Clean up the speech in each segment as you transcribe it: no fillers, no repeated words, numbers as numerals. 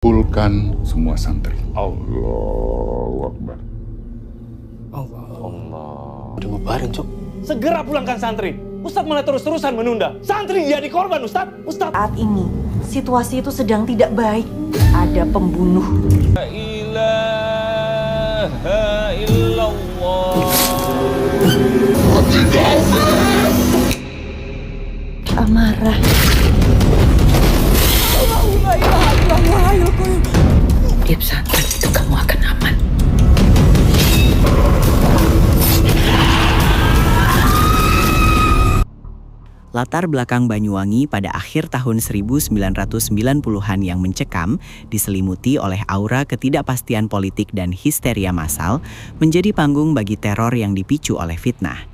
Kumpulkan semua santri. Allahu Akbar. Allah. Udah ngebarin, Cok. Segera pulangkan santri. Ustadz malah terus-terusan menunda. Santri jadi korban, Ustadz. Saat ini, situasi itu sedang tidak baik. Ada pembunuh. La ilaha illallah. Amarah. Di pesantren itu kamu akan aman. Latar belakang Banyuwangi pada akhir tahun 1990-an yang mencekam, diselimuti oleh aura ketidakpastian politik dan histeria massal, menjadi panggung bagi teror yang dipicu oleh fitnah.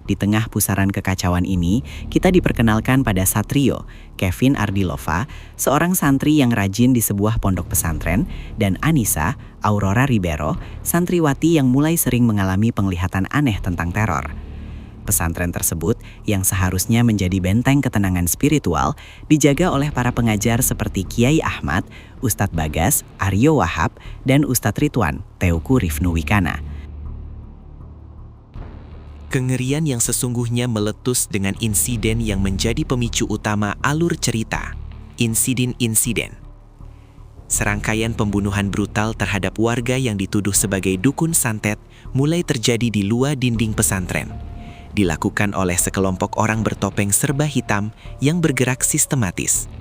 Di tengah pusaran kekacauan ini, kita diperkenalkan pada Satrio, Kevin Ardilova, seorang santri yang rajin di sebuah pondok pesantren, dan Anissa, Aurora Ribeiro, santriwati yang mulai sering mengalami penglihatan aneh tentang teror. Pesantren tersebut, yang seharusnya menjadi benteng ketenangan spiritual, dijaga oleh para pengajar seperti Kiai Ahmad, Ustadz Bagas, Aryo Wahab, dan Ustadz Ridwan, Teuku Rifnu Wikana. Kengerian yang sesungguhnya meletus dengan insiden yang menjadi pemicu utama alur cerita, insiden-insiden. Serangkaian pembunuhan brutal terhadap warga yang dituduh sebagai dukun santet mulai terjadi di luar dinding pesantren. Dilakukan oleh sekelompok orang bertopeng serba hitam yang bergerak sistematis.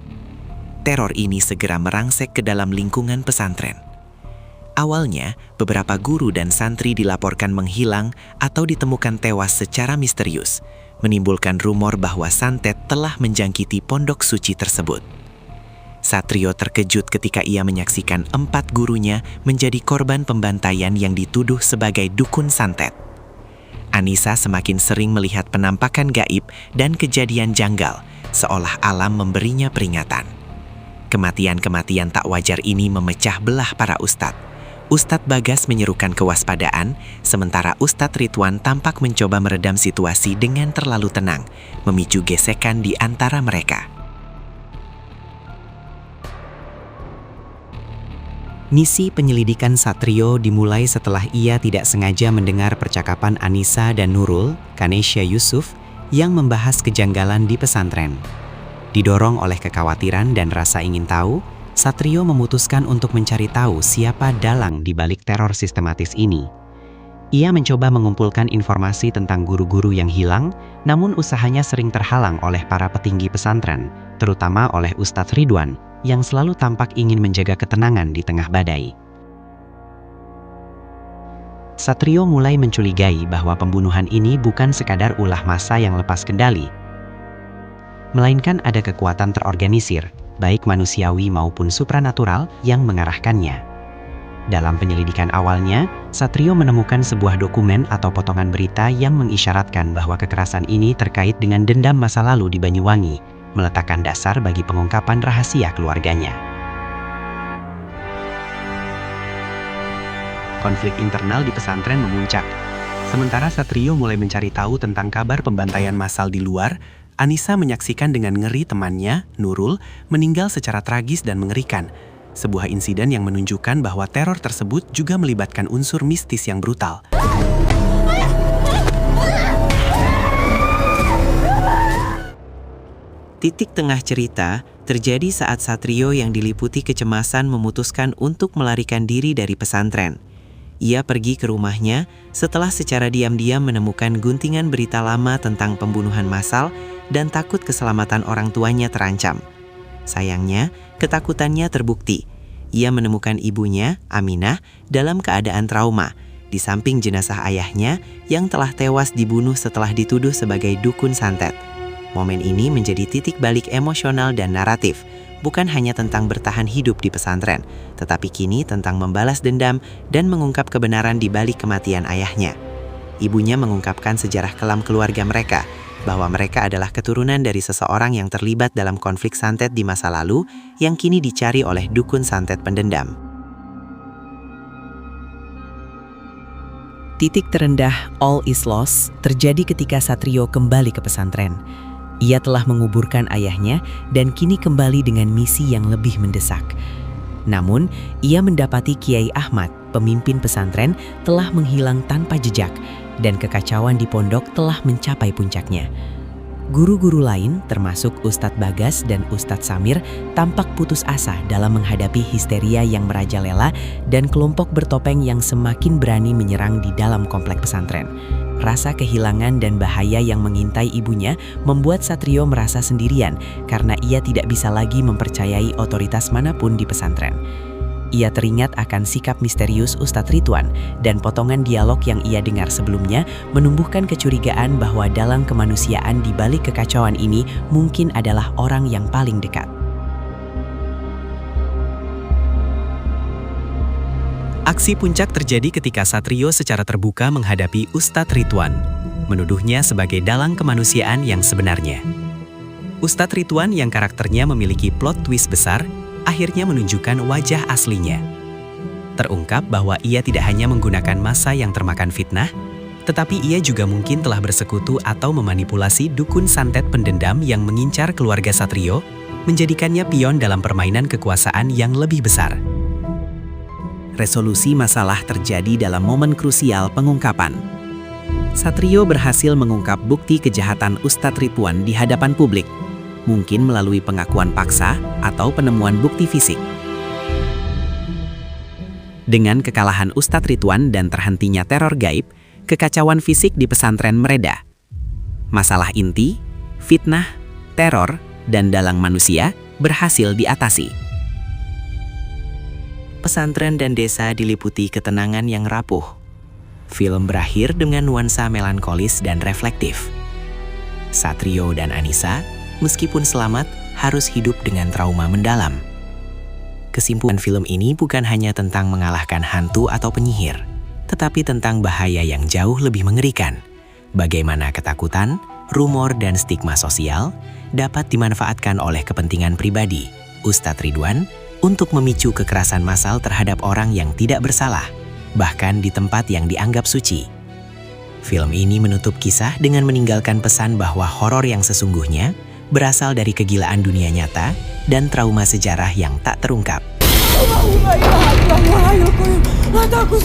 Teror ini segera merangsek ke dalam lingkungan pesantren. Awalnya, beberapa guru dan santri dilaporkan menghilang atau ditemukan tewas secara misterius, menimbulkan rumor bahwa santet telah menjangkiti pondok suci tersebut. Satrio terkejut ketika ia menyaksikan 4 gurunya menjadi korban pembantaian yang dituduh sebagai dukun santet. Anissa semakin sering melihat penampakan gaib dan kejadian janggal, seolah alam memberinya peringatan. Kematian-kematian tak wajar ini memecah belah para ustadz. Ustadz Bagas menyerukan kewaspadaan, sementara Ustadz Ridwan tampak mencoba meredam situasi dengan terlalu tenang, memicu gesekan di antara mereka. Misi penyelidikan Satrio dimulai setelah ia tidak sengaja mendengar percakapan Anissa dan Nurul, Kanesha Yusuf, yang membahas kejanggalan di pesantren. Didorong oleh kekhawatiran dan rasa ingin tahu, Satrio memutuskan untuk mencari tahu siapa dalang di balik teror sistematis ini. Ia mencoba mengumpulkan informasi tentang guru-guru yang hilang, namun usahanya sering terhalang oleh para petinggi pesantren, terutama oleh Ustadz Ridwan, yang selalu tampak ingin menjaga ketenangan di tengah badai. Satrio mulai mencurigai bahwa pembunuhan ini bukan sekadar ulah massa yang lepas kendali, melainkan ada kekuatan terorganisir, baik manusiawi maupun supranatural, yang mengarahkannya. Dalam penyelidikan awalnya, Satrio menemukan sebuah dokumen atau potongan berita yang mengisyaratkan bahwa kekerasan ini terkait dengan dendam masa lalu di Banyuwangi, meletakkan dasar bagi pengungkapan rahasia keluarganya. Konflik internal di pesantren memuncak. Sementara Satrio mulai mencari tahu tentang kabar pembantaian massal di luar, Anissa menyaksikan dengan ngeri temannya, Nurul, meninggal secara tragis dan mengerikan. Sebuah insiden yang menunjukkan bahwa teror tersebut juga melibatkan unsur mistis yang brutal. Titik tengah cerita terjadi saat Satrio yang diliputi kecemasan memutuskan untuk melarikan diri dari pesantren. Ia pergi ke rumahnya setelah secara diam-diam menemukan guntingan berita lama tentang pembunuhan massal dan takut keselamatan orang tuanya terancam. Sayangnya, ketakutannya terbukti. Ia menemukan ibunya, Aminah, dalam keadaan trauma, di samping jenazah ayahnya yang telah tewas dibunuh setelah dituduh sebagai dukun santet. Momen ini menjadi titik balik emosional dan naratif, bukan hanya tentang bertahan hidup di pesantren, tetapi kini tentang membalas dendam dan mengungkap kebenaran di balik kematian ayahnya. Ibunya mengungkapkan sejarah kelam keluarga mereka, bahwa mereka adalah keturunan dari seseorang yang terlibat dalam konflik santet di masa lalu yang kini dicari oleh dukun santet pendendam. Titik terendah All is Lost terjadi ketika Satrio kembali ke pesantren. Ia telah menguburkan ayahnya dan kini kembali dengan misi yang lebih mendesak. Namun, ia mendapati Kiai Ahmad, pemimpin pesantren, telah menghilang tanpa jejak dan kekacauan di pondok telah mencapai puncaknya. Guru-guru lain, termasuk Ustadz Bagas dan Ustadz Samir, tampak putus asa dalam menghadapi histeria yang merajalela dan kelompok bertopeng yang semakin berani menyerang di dalam komplek pesantren. Rasa kehilangan dan bahaya yang mengintai ibunya membuat Satrio merasa sendirian karena ia tidak bisa lagi mempercayai otoritas manapun di pesantren. Ia teringat akan sikap misterius Ustadz Ridwan dan potongan dialog yang ia dengar sebelumnya menumbuhkan kecurigaan bahwa dalam kemanusiaan di balik kekacauan ini mungkin adalah orang yang paling dekat. Aksi puncak terjadi ketika Satrio secara terbuka menghadapi Ustadz Ridwan, menuduhnya sebagai dalang kemanusiaan yang sebenarnya. Ustadz Ridwan yang karakternya memiliki plot twist besar, akhirnya menunjukkan wajah aslinya. Terungkap bahwa ia tidak hanya menggunakan massa yang termakan fitnah, tetapi ia juga mungkin telah bersekutu atau memanipulasi dukun santet pendendam yang mengincar keluarga Satrio, menjadikannya pion dalam permainan kekuasaan yang lebih besar. Resolusi masalah terjadi dalam momen krusial pengungkapan. Satrio berhasil mengungkap bukti kejahatan Ustadz Ridwan di hadapan publik, mungkin melalui pengakuan paksa atau penemuan bukti fisik. Dengan kekalahan Ustadz Ridwan dan terhentinya teror gaib, kekacauan fisik di pesantren mereda. Masalah inti, fitnah, teror, dan dalang manusia berhasil diatasi. Pesantren dan desa diliputi ketenangan yang rapuh. Film berakhir dengan nuansa melankolis dan reflektif. Satrio dan Anissa, meskipun selamat, harus hidup dengan trauma mendalam. Kesimpulan film ini bukan hanya tentang mengalahkan hantu atau penyihir, tetapi tentang bahaya yang jauh lebih mengerikan. Bagaimana ketakutan, rumor, dan stigma sosial dapat dimanfaatkan oleh kepentingan pribadi Ustadz Ridwan untuk memicu kekerasan massal terhadap orang yang tidak bersalah, bahkan di tempat yang dianggap suci. Film ini menutup kisah dengan meninggalkan pesan bahwa horor yang sesungguhnya berasal dari kegilaan dunia nyata dan trauma sejarah yang tak terungkap. Aku